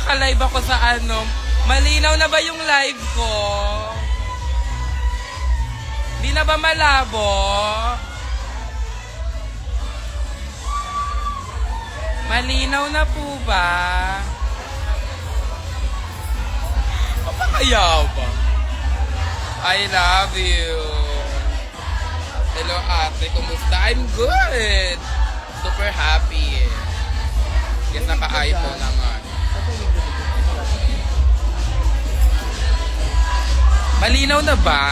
naka-live ako sa ano. Malinaw na ba yung live ko? Di na ba malabo? Malinaw na po ba? Kaya ba? I love you. Hello ate, kumusta? I'm good. Super happy. Yes, naka-iPhone na nga. Malinaw na ba?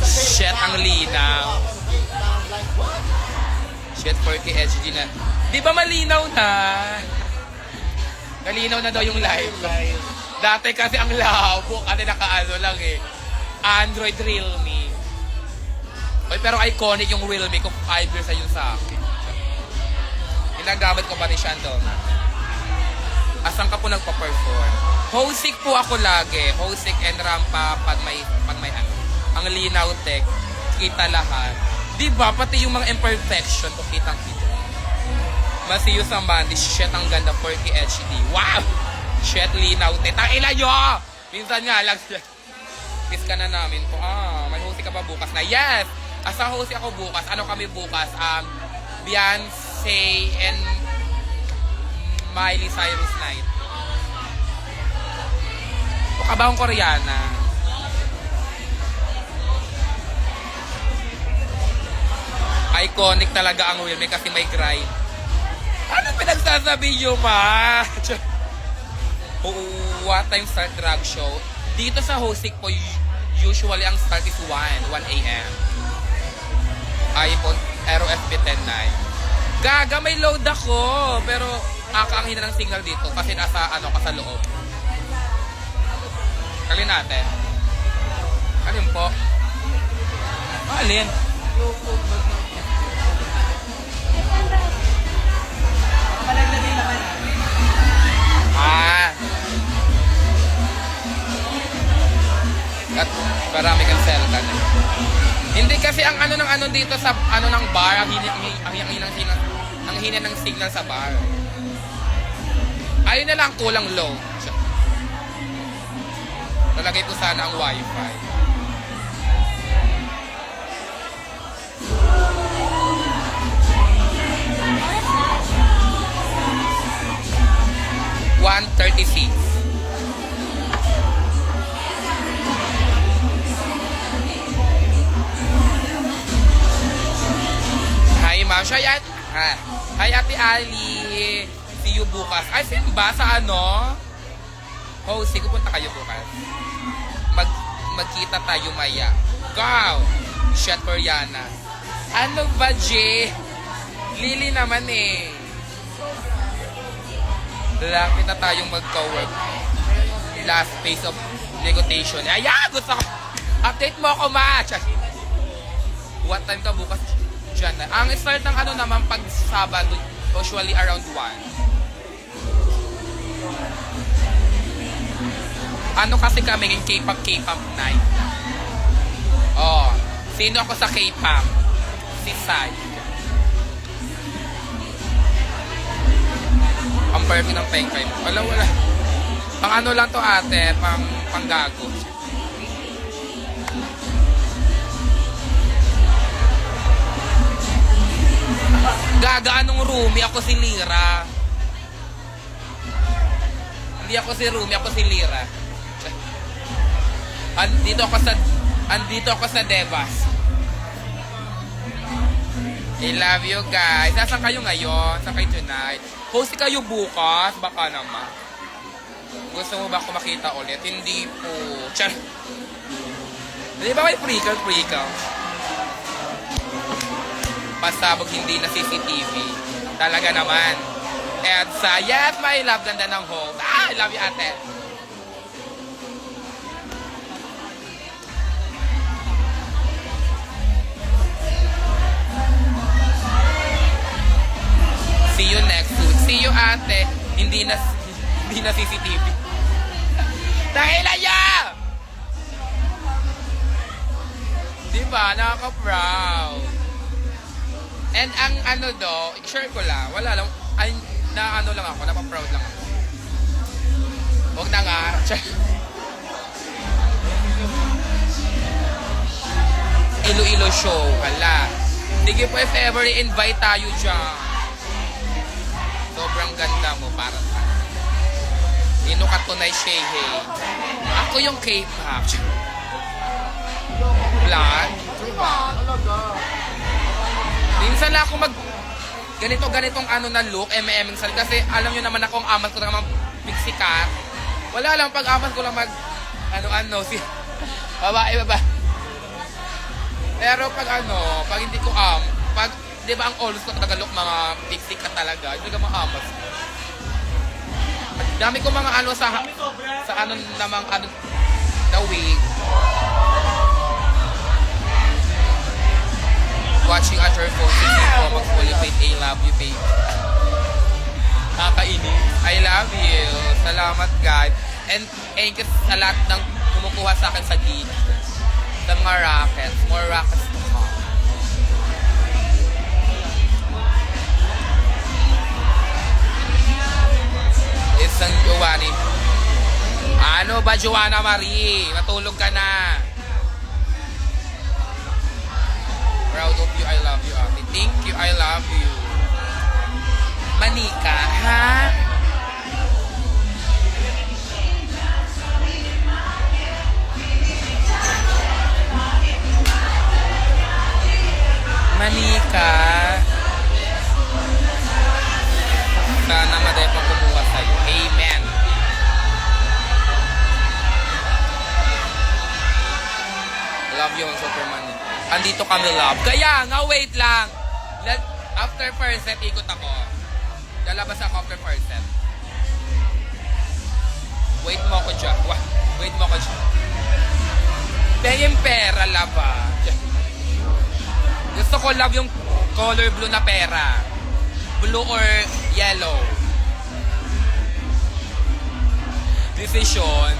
Shit, ang linaw. Shit, 4K HD na. Di ba malinaw na? Malinaw na daw yung live. Dati kasi ang labo. Kasi naka-ano lang eh. Android Realme. Oy, pero iconic yung Realme kung 5 years na yun sa akin. Ginagamit ko pa rin siya doon. Asan ka po nagpa-perform? Hosik po ako lagi. Hosik and rampa pag may ano. Ang linaw tech. Kita lahat. Diba? Pati yung mga imperfection ko kitang-kita. Masiyo sa Mandy. Shit, ang ganda. 4K HD. Wow! Shit, linaw tech. Tangina nyo! Minsan nga lang. Miss ka na namin po. May hosik ka ba bukas na? Yes! Asa hosik ako bukas. Ano kami bukas? Beyonce and Miley Cyrus night. O kabahong Koreana. Iconic talaga ang Wilme kasi may grind. Ano pinagsasabi nyo, ma? What time start drag show? Dito sa hosik po, usually ang start is 1 a.m. iPhone Aero FB109. Gaga, may load ako. Pero ang hina ng signal dito kasi nasa ano ka sa loob. Alin natin? Alin po? Alin? At marami kang selkan. Hindi kasi ang ano ng ano dito sa ano ng bar, ang hina ng signal sa bar. Ayun na lang kulang low. Nalagay ko sana ang wifi. $136. Hi, ma'am. Hi, Ate Ali. See you bukas. Ay, Simba, sa ano? Hosting, pupunta kayo bukas. Magkita tayo maya. Go! Shot Koreana. Ano ba, Jay? Lily naman eh. Lapit na tayong mag-co-work. Last phase of negotiation. Ayan! Gusto ko! Update mo ako, ma! What time ka bukas? Diyan na. Ang start ng ano naman pag Sabado, usually around 1. Ano kasi kami yung K-pop night. Oh, sino ako sa K-pop? Si Sai. Ang perfect ng pengkay mo. Wala. Pang ano lang to ate, pang gago. Gaga, anong roomie? Ako si Lira. Hindi ako si roomie, ako si Lira. Andito ako sa Devas. I love you guys. Nasaan kayo ngayon? Saan kayo tonight? Host kayo bukas? Baka naman. Gusto mo ba ako makita ulit? Hindi po. Char. Di ba may pre-call? Pasabog hindi na CCTV. Talaga naman. Edsa, yes, my love. Ganda ng host. I love you, ate. See you next week. See you, ate. Hindi na CCTV. Dahil ya! Diba? Nakaka-proud. And ang ano do, share ko lang, wala lang. Ay, na ano lang ako, napaproud lang ako. Huwag na nga. Iloilo show, hala. Sige po if ever i-invite tayo dyan. Sobrang ganda mo para sa inukat ko na Shehey. Ako yung K-pop. Plan? Minsan lang ako ganitong ano na look, minsan. Kasi alam nyo naman akong amas ko naman piksikat. Wala lang, pag amas ko lang ano, si babae. Pero pag hindi ko pag, di ba ang always ko talaga look, mga piksikat talaga, hindi ka maamas. Dami ko mga sa ano namang the wig. Watching at her phone, I love you, babe. Nakakainis. I love you. Salamat, God. And thank you sa lahat ng kumukuha sa akin sa gig. Sa mga rockets. More rockets to come. Isang Giovanni. Ano ba, Joanna Marie? Matulog ka na. Proud of you, I love you, ate. Thank you, I love you. Manika, ha? Manika. Sana maday pa kumuha sa'yo. Amen. Love you, Superman. Andito kami, love. Kaya nga, wait lang. After first set, ikot ako. Lalabas ako after first set. Wait mo ako dyan. Wait mo ako dyan. Pengin pera, laba. Gusto ko love yung color blue na pera. Blue or yellow. Decision.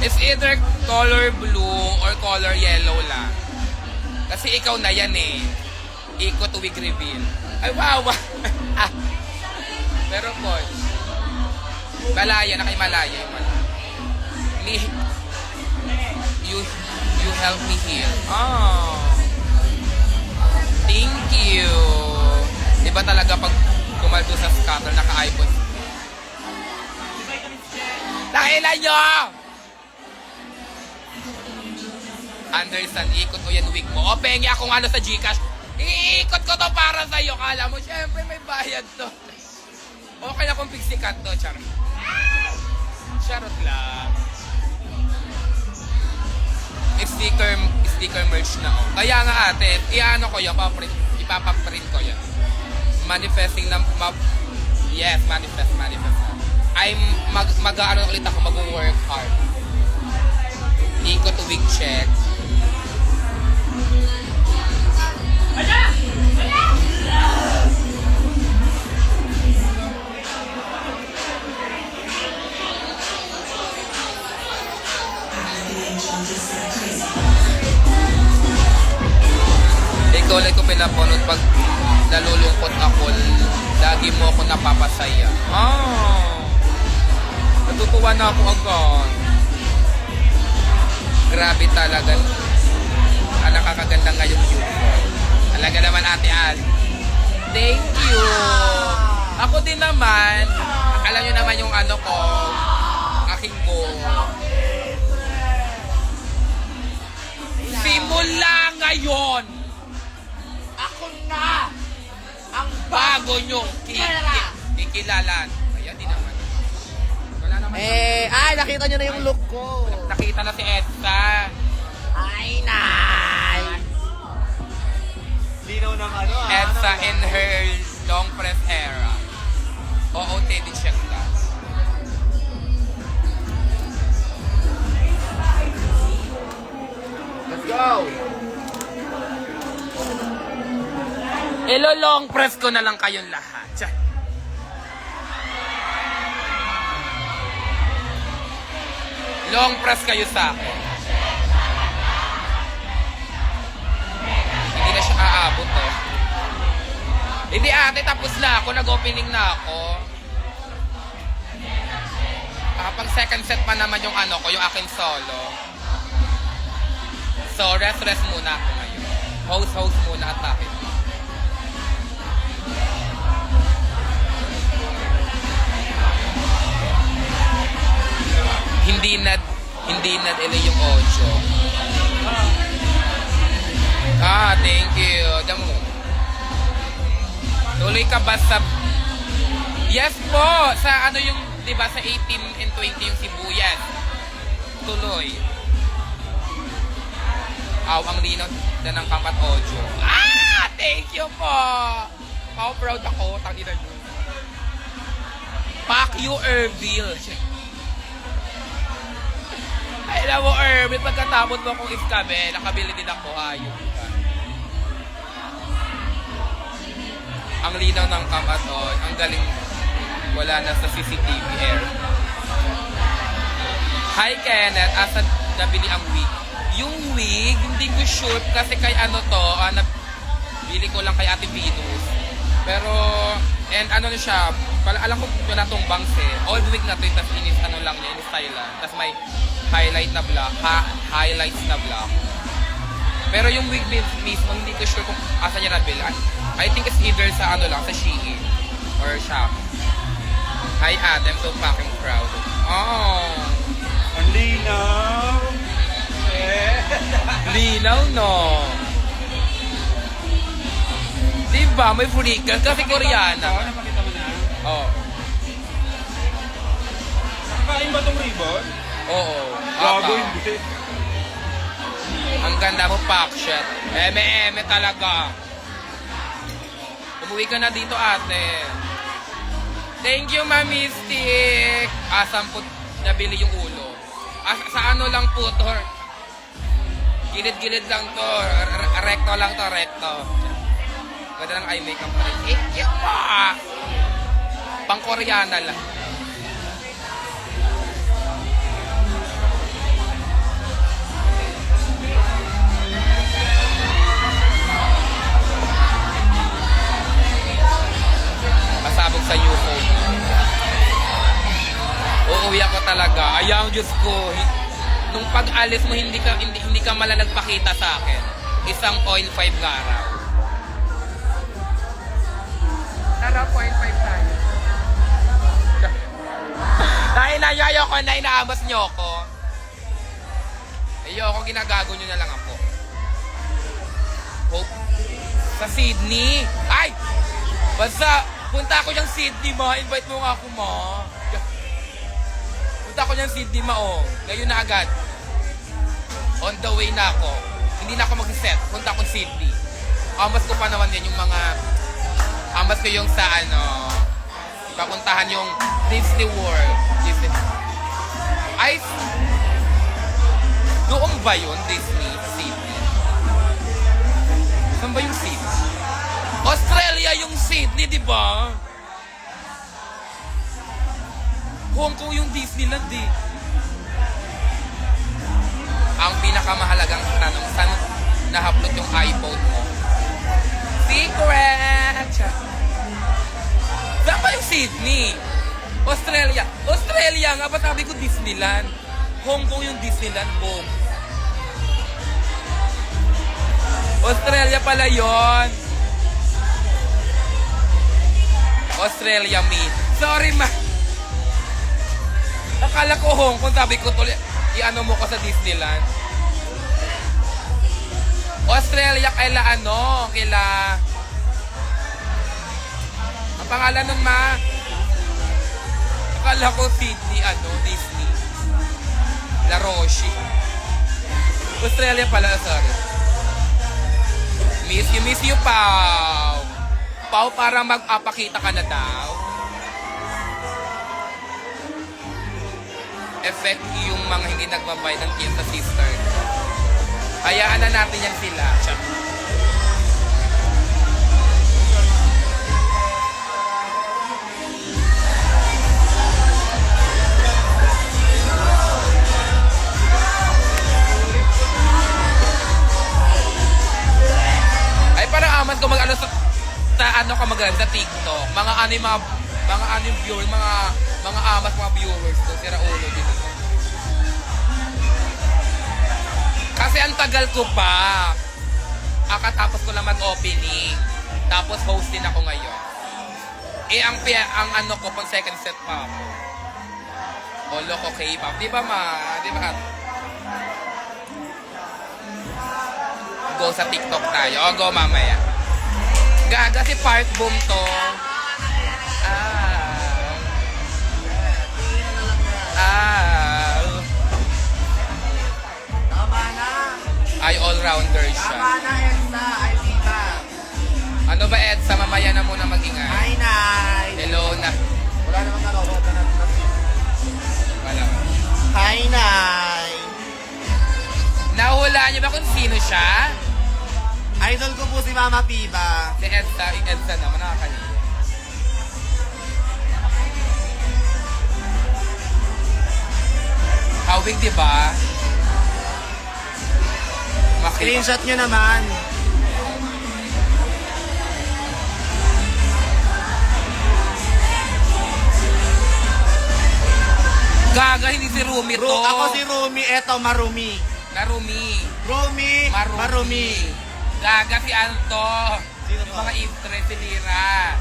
It's either color blue or color yellow lang. Kasi ikaw na yan eh. Ikot wig reveal. Ay, wow! Pero po, Malaya, nakaimalaya. You help me heal. Oh. Thank you. Diba talaga pag kumaldo sa scatter, naka-iPhone. Nakilan nyo! Anderson, ikot ko yan wig mo. O, pengi akong ano sa Gcash. Iikot ko to para sa'yo. Kala mo, syempre may bayad to. Okay na kung piksikat to, charot. Charot lang. Sticker merch na, oh. Kaya nga ate, iano ko yan, ipapaprint ko yan. Manifesting na, yes, manifest. I'm, mag-ano ulit ako, mag-work hard. Ikot wig check. Ikaw ulit ko pinapunod pag nalulungkot ako, lagi mo ako napapasaya. Natutuwa na ako agad. Grabe talaga. Nakakaganda ngayong uniform. Talaga naman, Ate Al. Thank you. Ako din naman, alam nyo naman yung ano ko, aking goal. Simula ngayon, ako na ang bago nyong kikilalan. Kaya di naman. Wala naman. Nakita nyo na yung look ko. Nakita na si Edsa. Ay, nay! Linaw ng ano, Edsa in her long press era. Oo, Teddy check lang. Let's go! Ilo-long press ko na lang kayong lahat. Tiyan. Long press kayo sa akin. Hindi na siya aabot eh. Hindi ate, tapos na ako. Nag-opening na ako. Pag second set pa naman yung ano ko, yung aking solo. So, rest muna ako ngayon. Host muna at bakit. Hindi na delay yung audio. Thank you. Damo. Tuloy ka ba sa... Yes po! Sa ano yung, di ba, sa 18 and 20 yung sibuyas. Tuloy. Ang linaw na ng Kampat Audio. Thank you po! Proud ako. Tangina nyo. Fuck you, Ervil. Ay, alam mo, Ervil, pagkatapos mo akong iskabe, nakabili din ako. Ayun. Ang linaw ng Kampat Audio. Ang galing. Wala na sa CCTV air. Hi, Kenneth. Asa nabili ang wig? Yung wig, hindi ko sure kasi kay ano to, nabili ko lang kay Ate Venus. Pero, and ano na siya, alam ko wala tong bangs eh. Old wig na to, tapos ano lang niya, in-style lang. Tapos may highlights na black. Pero yung wig mismo, hindi ko sure kung asa niya nabili. I think it's either sa ano lang, sa Shein or Shop. Hi Ate, I'm so fucking proud. Oh. Ang linaw. Linaw, no? Diba? May furikan kasi Koreana. Napakita mo na. Oo. Nakakain ba itong ribbon? Oo. Gago, Ata. hindi. Ang ganda mo, pakshot. Eme talaga. Umuwi ka na dito, ate. Thank you, Ma Mystic. Samput nabili yung ulo. Sa ano lang po to? Gilid-gilid lang to. Recto lang to, recto. Ganda ng eye makeup pa rin. Pang-Koreana lang. Masabog sa new phone. Uuwi ako talaga. Ayaw, Diyos ko. Nung pag-alis mo, hindi ka mala nagpakita sa akin. Isang 0.5 garaw. Tara, 0.5 tayo. Ayoko na, inaabas nyo ako. Ayoko, ginagago nyo na lang ako. Hope. Sa Sydney. Ay! Basta, punta ako yung Sydney, ma. Invite mo nga ako, ma. Punta ako yung Sydney, ma, oh. Ngayon na agad. On the way na ako. Hindi na ako mag-set. Punta akong Sydney. Amas ko pa naman yan yung mga... Amas ko yung sa ano... Papuntahan yung Disney World. Disney... Ay... Doon ba yun, Disney? Sydney? Saan ba yung Sydney? Australia yung Sydney, di ba? Hong Kong yung Disneyland, eh. Ang pinakamahalagang tanong, saan na-upload yung iPhone mo? Secret! Saan ba yung Sydney? Australia. Australia nga, ba't sabi ko Disneyland? Hong Kong yung Disneyland, boom. Australia pala yon. Australia, me. Sorry, ma. Akala ko Hong Kong, sabi ko tuloy, i-ano mo ko sa Disneyland. Australia, kaila ano, ang pangalan nun, ma? Akala ko Sydney, Disney. La Roche. Australia pala, sorry. Miss you, Pao. Pao, parang mag-apakita ka na daw. Effect yung mga hindi nagbabayad ng kill sa sister. Hayaan na natin yan sila. Ay, parang amas ko mag-ano sa... sa ano ka mag-live sa TikTok, mga ano yung viewers, mga amas, mga viewers to, sira ulo din. Kasi ang tagal ko pa. Akatapos ko lang mag-opening. Tapos host din ako ngayon. Ang ano ko, pang second set pa ako. Olo ko K-pop. Di ba Di ba? Go sa TikTok tayo. O, go mamaya. Gaga si Park Boom to. Ay, all-rounder siya. Tama na, Elsa. Ay, Viva. Ano ba, Edsa? Mamaya na muna mag-ingay. Hi, Nay. Hello na. Wala namang nanonood na Wala. Hi, Nay. Nahulaan niyo ba kung sino siya? Idol ko po si Mama Piba. Si Edsa. Yung Edsa naman, nakakalimutan. Hawig, di ba? Screenshot nyo naman. Gaga, hindi si Rumi to. Ako si Rumi, eto Marumi. Narumi. Rumi, Marumi. Gaga si Anto. Sino Yung to? mga interest si Lira.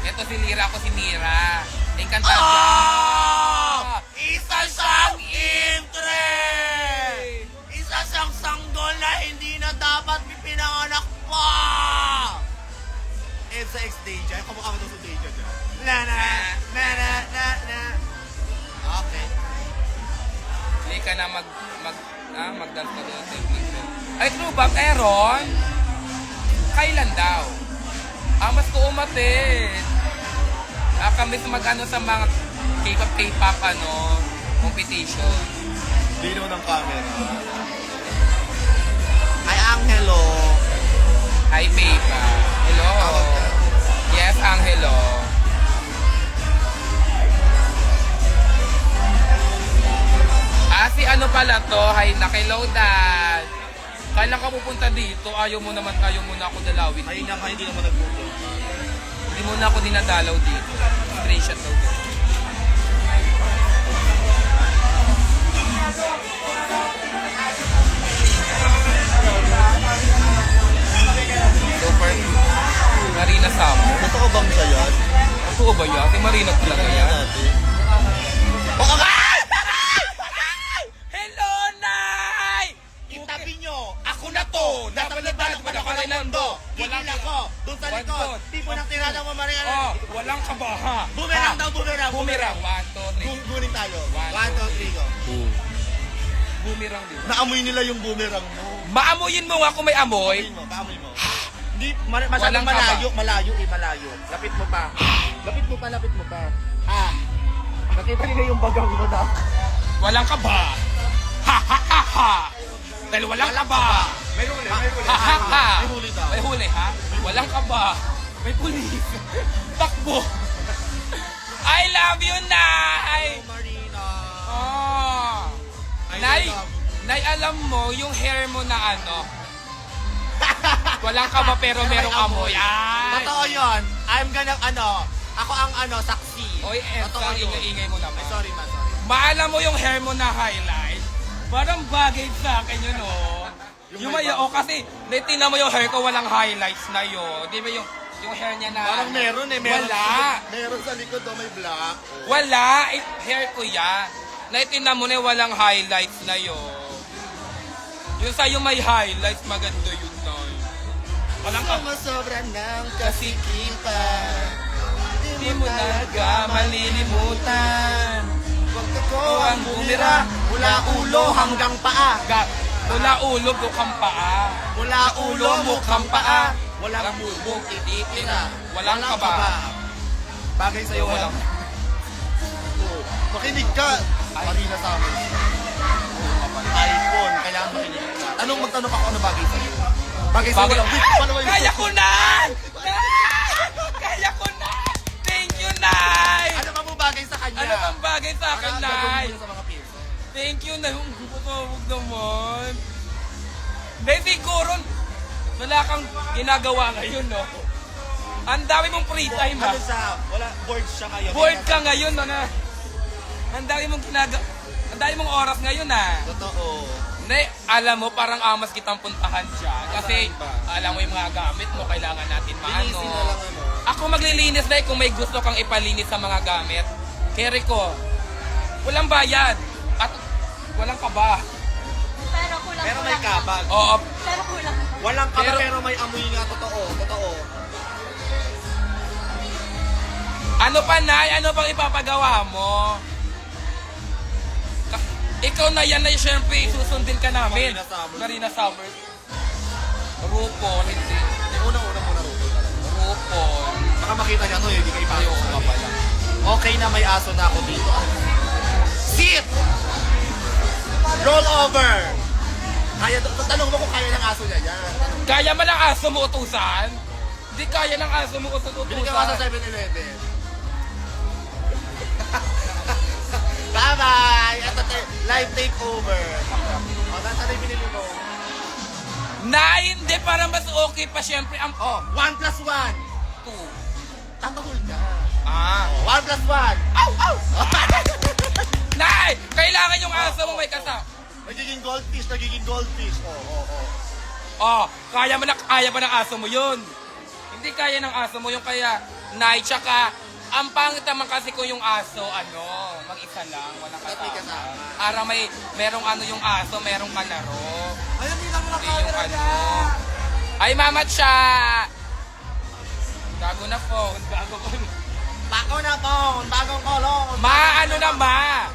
Ito si Lira, ako si Mira. Encantado. Isa siyang intre! Isa siyang sanggol na hindi na dapat pinanganak pa! Edsa X Deja. Kamukha mo daw sa Deja dyan. Na. Okay. Hindi ka na mag-dance ka doon. Ay, true ba? Meron? Kailan daw? Mas ko umatid. Kami mag-ano sa mga K-pop competition. Dino ng camera. Hi, Angelo. Hi, Pepa. Hello. Yes, Angelo. Si ano pala to? Hi, hello, Dad. Kailan ka pupunta dito? Ayaw mo na ako dalawin. Ay, hindi naman nagbuto. Hindi mo na ako dinadalaw dito. Straight shot daw dito. Super Marina Sam. Totoo bang siya yan? Totoo ba yan? Si Marina talaga yan? Hello, Nay! Itabi nyo! Ako na to! Natalagbalak pa ako ng mundo! Gigil ako! Doon sa likod! Tipo ng tirada mo, Maria! Oh, walang kabaha. Bumerang daw, bumerang! Bumirang. 1, 2, 3. Gunin tayo. One, 1, 2, 3, go. Bumirang din. Naamoy nila yung bumerang mo. Maamuyin mo nga kung may amoy. Paamoy mo. Hindi, masyadong Walang kaba. malayo. Lapit mo pa. Lapit mo pa. Nakita nila yung bagang mo na. Walang kaba. Ha ha ha ha. Dahil walang kaba. May huli. Ha ha ha. May huli daw. May huli ha? Walang kaba. May pulis. Takbo. I love you, Nay! Marina. Oh. Nay, alam mo, yung hair mo na walang kaba pero merong amoy. Ay! Totoo yun. Ako ang saksi. Oy, Totoo Edsa, yun. ingay mo naman. Ay, sorry. Maalam mo yung hair mo na highlight. Parang bagay sa akin yun, oh. Yung may, kasi, tingnan mo yung hair ko, walang highlights na yun. Di ba yung hair niya na... Parang meron eh. Wala. Meron sa likod may black. Wala. Hair ko yan. Tingnan mo na walang highlights na yun. Yung sa'yo may highlights, maganda yun na. Walang Sobra ng kasikipan. Di mo talaga malilimutan. Huwag ko ang bumira. Mula ulo hanggang paa. Mula ulo, mukhang paa. Mula ulo, mukhang paa. Walang bubog, ititira. Walang Walang kaba. Bagay sa'yo Walang... Makinig ka. Marina sa amin. iPhone. Kailangan makinig ka. Anong magtanong ako ano bagay sa'yo? Bagay sa'yo. Kaya ko na! Kaya ko na! Thank you, Nay! Ano pa mo bagay sa kanya? Ano bang bagay sa akin, Ano ang Nay? gagawin mo sa mga peers? Thank you, Nay. Huwag naman. Nay, siguro, wala kang ginagawa ngayon, no? Ang dami mong free time ha. Ano siya? Wala, bored siya ngayon. Bored ka ngayon, na. Ang dami mong ang dami mong oras ngayon ha. Totoo. Hindi, alam mo, parang amas kitang puntahan dyan. Kasi, alam mo yung mga gamit mo, kailangan natin maano. Linisin na lang ano. Ako maglilinis na kung may gusto kang ipalinis sa mga gamit. Kere ko, walang bayad. At walang kaba. Pero kulang. Pero may kabag. Oo, Pero kulang. Walang kaba Pero- pero may amoy nga. Totoo. Totoo. ano pa, Nay? Ano pang ipapagawa mo? Ikaw na yan na syempre susundin ka namin. Marina Summer. Marina Summer. RuPaul, hindi. Unang-una muna Rupo talaga. RuPaul. Baka makita niya to, hindi ka Ayoko ipasok ka pala. Okay na may aso na ako dito. Sit! Roll over! Kaya, tanong mo kung kaya ng aso niya yan. Kaya ba ng aso mo utusan? Hindi kaya ng aso mo Bili ka ba sa utusan. 7-Eleven? Bye-bye! Ito live takeover. O, nasa na yung binili mo? Na, hindi. Para mas okay pa syempre ang Oh, 1 plus 1. 2. Tatahol ka. Ah. 1 plus 1. Ow! Ow! Nay! Kailangan yung aso mo may kasama. Nagiging goldfish, nagiging goldfish. Oo. Oh, kaya ba ng aso mo yun? Hindi kaya ng aso mo yung kaya, Nay, tsaka, ang pangit naman kasi kung yung aso, mag-isa lang, walang Ba't may kasama. kasama? Para merong yung aso, merong kalaro. Ayun, hindi lang Hindi yung Ay, Mama Cha! Bago na phone, bago ko. Bako na po, bagong kolong. Ma, ano na, Ma?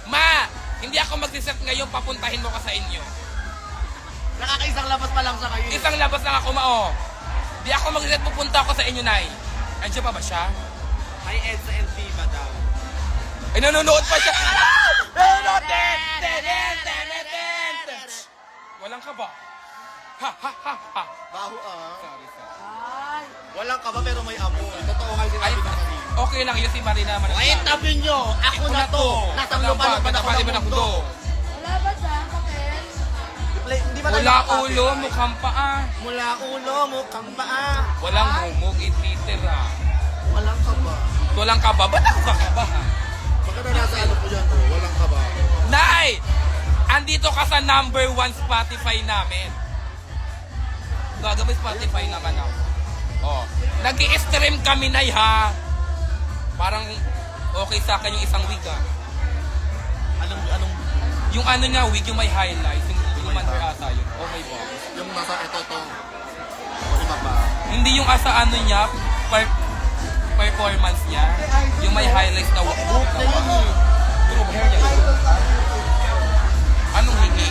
Ma, hindi ako mag-set ngayon, papuntahin mo ka sa inyo. Nakakaisang labas pa lang sa kayo. Isang labas lang ako, Ma, Di ako mag-set, pupunta ako sa inyo, Nay. Andiyan pa ba siya? May EDSA and FIBA daw. Ay, nanonood pa siya. Nanonood! Walang ka ba? Ha, ha, ha, ha. Baho ah. Sorry, sorry. Ay. Walang kaba pero may amoy. Totoo nga Ay, sinabi ng kanina. okay lang yun si Marina man. Ay, tabi nyo! Ako na to! Nasang lupa pa ako ng mundo! Wala ba dyan, Kapel? Hindi ba Wala tayo ulo, copyright? mukhang paa. Mula ulo, mukhang paa. Walang mumug, ititira. Walang kaba. Walang kaba. Ba't ako kakaba, ha? Magkano nasa ano po yan, oh? Walang kaba. Nay! Andito ka sa number 1 Spotify namin. Gagawin Spotify naman ako. Oh. Nag-i-stream kami, Nay, ha? Parang okay sa akin yung isang wig, ha? Anong, Yung ano niya, wig, yung may highlights. Yung under ata yun. Oh my God. yung nasa ito, to. O, iba pa. Hindi yung asa ano niya, performance niya. Yung may highlights na wig. Na yun eh. True hair niya. Anong higi?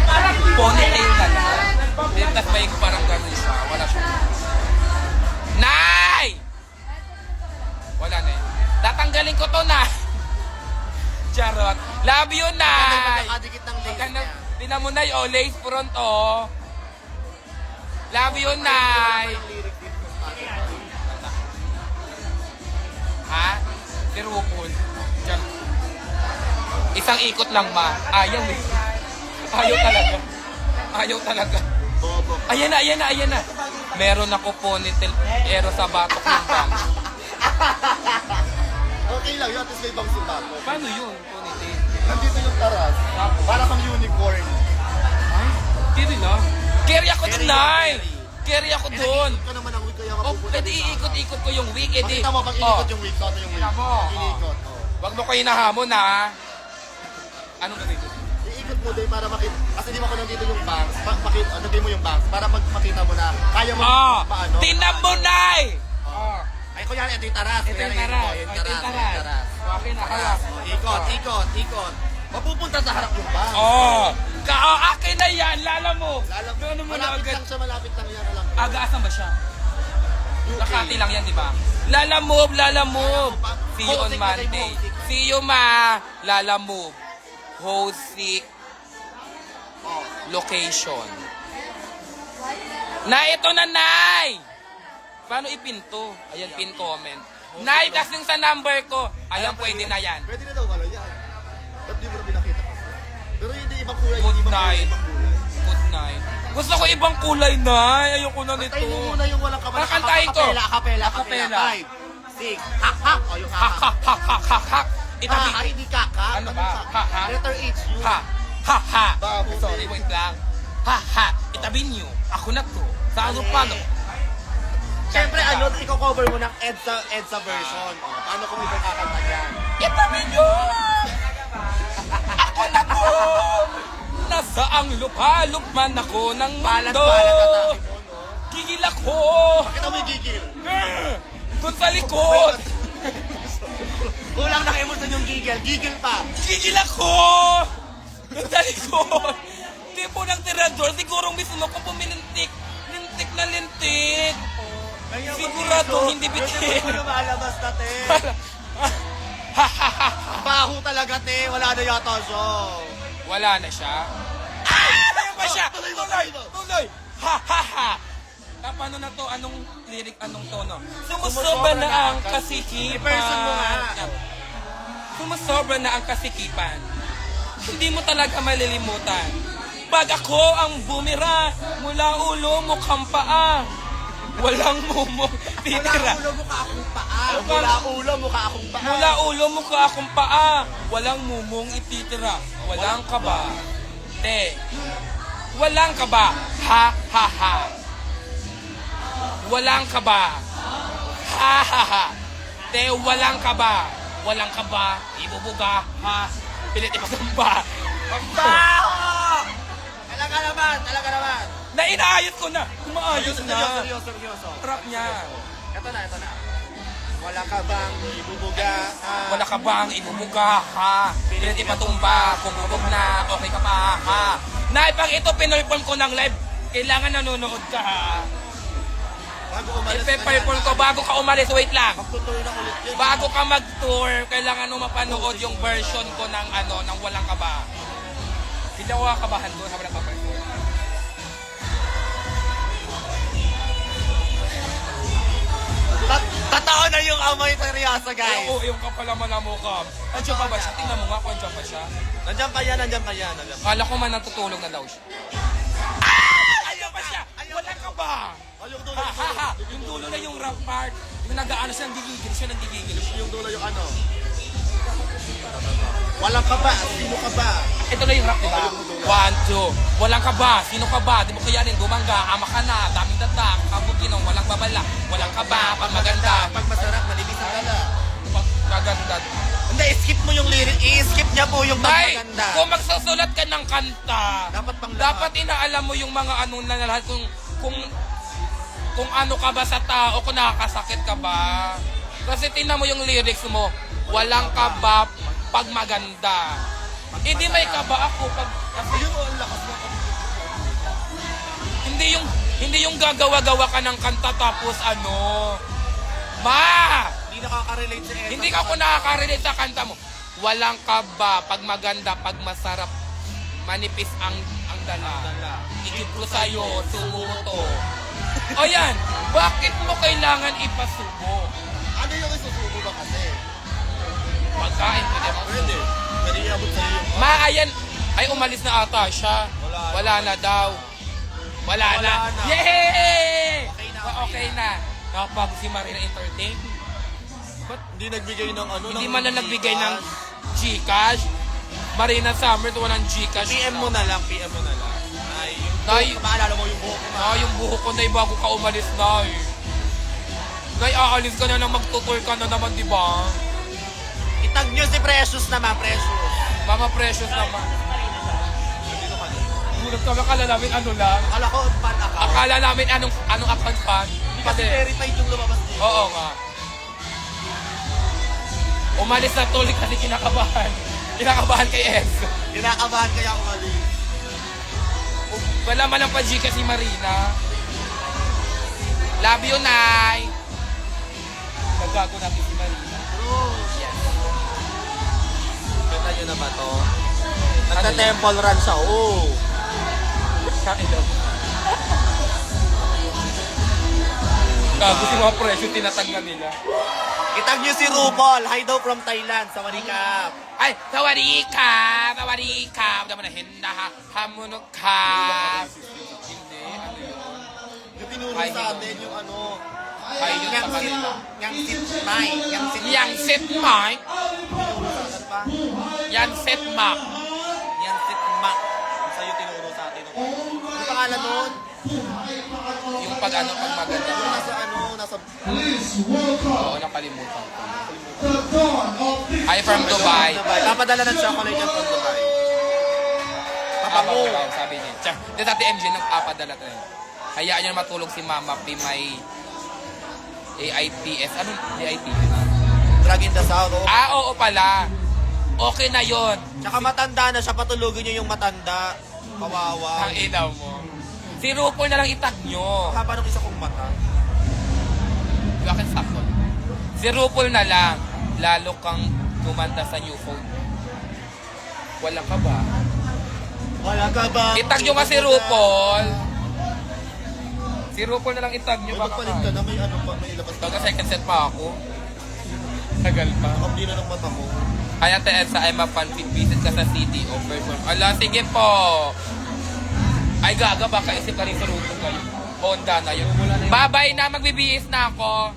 Parang ponytail na lang. Tapos may parang gano'n siya. Wala siya. Nay! Wala na yun. Tatanggalin ko to, Nay. Charot. Love you, Nay. Magkakadikit ng lace Magkano, niya. tinan mo, Nay, oh, lace front, oh. Love you, Nay. Yung lyric dito sa Spotify. Ha? Si RuPaul. Diyan. Isang ikot lang, Ma. Ayaw, eh. Ayaw talaga. Ayaw talaga. Bobo. Ayan na, ayan na, ayan na. Meron ako ponytail, pero sa batok ng bang. Okay lang yun, at least may bang sibato. Paano yun, ponytail? Nandito yung taras. Tapos? Para kang unicorn. Ay, hindi na. Carry ako dun, Carry Nay. yun, Carry ako Eh, dun. nag-iikot ka naman ang wig kaya Oh, mapupunta pwede din sa- iikot-ikot ko yung wig, edi. Pakita mo, pag inikot yung wig, ito yung wig. Tingnan mo. Inikot, Wag mo kayo nahamon, ha? Anong gagawin ko? Iikot mo din para makita. Kasi di ba kung nandito yung bangs, lagay mo yung bangs para pag makita mo na kaya mo paano. Tinan mo, Nay! Ay, kunyari, ito yung taras. Ito yung taras. Ito yung taras. Okay na, hawak. Ikot. Mapupunta sa harap yung bangs. Akin na yan, lala mo. Ano mo na Malapit agad? lang siya, malapit lang yan. Alam ko. Aga-asan ba siya? UK. Nakati lang yan, di ba? Lala move, lala move. See you on Hosik, Monday. lagay mo, hosik. See you, Ma. Lala move. Hosik Oh. location. Na, ito na, Nay! Paano ipinto? Ayan, pin comment. Nay, kasing sa number ko. Ayan, pwede na yan. Pwede na daw wala yan. Ba't di mo na pinakita ko? Pero hindi ibang kulay, Good hindi ibang kulay, night. ibang kulay. Good night. Gusto ko ibang kulay na. Ayoko na nito. Tayo mo muna yung walang kabal. Kakantahin ko. Akapela. Acapella. 5, 6, hak. O yung Hak, hak. hak, hak, hak, hak. Itabi. Hindi kaka. Ano ba? ka? Ha? Letter H, U. Ha. Ha, ha. Baho, Sorry, babe. wait lang. Ha, ha. Itabi niyo. Ako na to. Sa ano pa, no? Siyempre, i-cover mo ng EDSA version. O, paano kung ito kakanta yan? Itabi niyo! Ako na to! Nasaang lupa-lupman ako ng Balat, mundo. atake mo, no? Gigil ako! Bakit ako may gigil? Doon sa likod! Kulang na emosyon yung gigil. Gigil pa. Gigil ako! Doon sa likod! Tipo ng tirador, sigurong mismo kung pumilintik. Lintik na lintik! Sigurado hindi bitin. Yung lumalabas na, te. Baho talaga, te. Wala na yata siya. Wala na siya. Ayun pa siya! Tuloy mo, Tuloy! tuloy mo. Tuloy! Ha ha ha! Paano na to? Anong lyric? Anong tono? Sumusobra na ang kasikipan. I-person mo nga. Sumusobra na ang kasikipan. Hindi mo talaga malilimutan. Pag ako ang bumira, mula ulo mo kang paa. Walang mumong titira. Mula ulo mo ka akong paa. Mula ulo mo ka akong paa. Mula ulo mo ka akong paa. Walang mumong ititira. Walang kaba. Te. Walang kaba. Ha ha ha. Walang kaba. Ha ha ha. Te, walang kaba. Walang kaba. Ibubuga. Ha. Pilit ipasamba. Baho! Talaga naman. Na inaayos ko na. Umaayos na. Seryoso. Rap niya. Ito na. Wala ka bang ibubuga? Wala ka bang ibubuga, ha? Pilit ipatumba, kung bubog na, okay ka pa, ha? Nay, pag ito pinorform ko ng live, kailangan nanonood ka, ha? Bago umalis Ipe-perform ko bago ka umalis, wait lang. Magtutuloy na ulit yun. Bago ka mag-tour, kailangan mo mapanood yung version ko ng ng walang kaba. Hindi ako kakabahan doon habang nagpa-perform. Totoo na yung amoy sa Riyasa, guys. Oo, yung kapalaman na mukha. Nandiyan pa ba siya? Tingnan mo nga kung nandiyan pa siya. Nandiyan pa yan. Kala ko man natutulog na daw siya. Ayun pa siya! Wala ka ba? Yung dulo, Ha ha ha! Yung dulo na yung rap part. Yung nag-aano siya, nagigigil. yung dulo yung ano. Walang ka ba? Sino ka ba? Ito na yung rap, diba? 1, 2. Walang ka ba? Sino ka ba? Di mo kaya rin gumangga, ama ka na, daming datak, kabuginong, walang babala. Walang ka ba? Pag maganda. Pag masarap, manibis ang lala. Pag maganda. Hindi, skip mo yung lyric. I-skip niya po yung pag Nay, maganda. kung magsusulat ka ng kanta, Dapat pang lahat. dapat inaalam mo yung mga anong na lahat kung ano ka ba sa tao, kung nakakasakit ka ba. Kasi tingnan mo yung lyrics mo, walang ka ba pag maganda. Hindi may kaba ako pag Ayun, ang lakas mo. hindi yung gagawa-gawa ka ng kanta tapos Ma! Hindi nakaka-relate si Esa. Hindi ka ako nakaka-relate sa kanta mo. Walang kaba pag maganda, pag masarap, manipis ang dala. Igib ko sa'yo, sumuto. O yan, bakit mo kailangan ipasubo? Ano yung isusubo ba kasi? Pagkain, pwede mo. Pwede. Pwede iabot sa'yo yung... Ayan, ay umalis na ata siya. Wala na daw. Wala na. na. Yay! Okay na, Okay na. Nakapagod si Marina Entertain. Ba't hindi nagbigay ng ano? Hindi man lang nagbigay ng Gcash. Marina Summers, walang Gcash. PM mo na lang. Ay, Nay, maalala mo yung buhok mo. yung buhok ko na bago ka umalis na Nay, aalis ka na lang, magtutour ka na naman, di ba? Itag nyo si Precious naman, Precious. Mama Precious naman. Gulat kami, akala namin ano lang. Akala ko, pan account. Akala namin anong account fan. Hindi kasi verified yung lumabas dito. Oo nga. Umalis na tuloy kasi kinakabahan. Kinakabahan kay S. Kinakabahan kaya ako mali. Wala man ang pa-Gcash si Marina. Love you, Nay. Naggago natin si Marina. True. Yes. Kita nyo na ba to? Nagta-temple run siya, oo. Kain daw. Gago si mga presyo, tinatag na nila. Itag nyo si RuPaul, hi daw from Thailand, sa Marikap. Ay, sawadee ka! Sawadee ka! Daman na hinda ha. Hamunok ka! tinuro Ay, sa atin yung ano. Ay, yun sa kanila. Yang sit mai. Yang sit Mike. Ano pa? Yang sit Mac. Yang sit ma. Sa'yo tinuro sa atin. Ano pangalan nun? Yung pag maganda. Yung nasa Oo, nakalimutan ko. Hi from Dubai. Papadala ng chocolate yan from Dubai. Papango. Papango. Sabi niya. Di dati MJ nag-apadala tayo. Hayaan niya matulog si Mama P may AITS. Anong AITS? Drag in the South. Oo. Oo pala. Okay na yon. Tsaka matanda na siya, patulogin niyo yung matanda. Kawawa. Ang ina mo. Si RuPaul na lang itag nyo. Haba ng isa kong mata. Bakit sakto? Si RuPaul na lang. Lalo kang kumanta sa new phone. Wala ka ba? Wala ka ba? Itag nyo nga si RuPaul. Si RuPaul na lang itag nyo. May Baka magpalit ka na, may ano pa, may ilabas ka. Baga second set pa ako. Tagal pa. Nakabdi na ng mata ko. Kaya Edsa, I'm a fan. Visit ka sa city o perform. Ala, sige po. Ay, gaga, baka isip ka rin sa RuPaul kayo. Honda na yun. Bye-bye na, magbibihis na ako.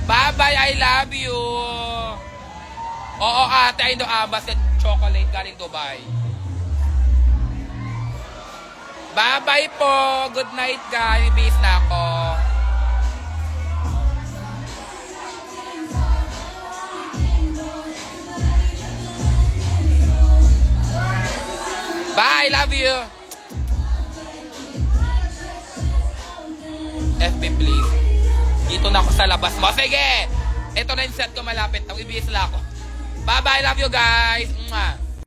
Bye-bye, I love you. Oo, ate, I know basket chocolate galing Dubai. Bye-bye po. Good night, guys. Magbihis na ako. Bye, love you. FB please. Dito na ako sa labas mo. Sige! Ito na yung set ko malapit. Ibihis lang ako. Bye-bye, love you guys. Mwah.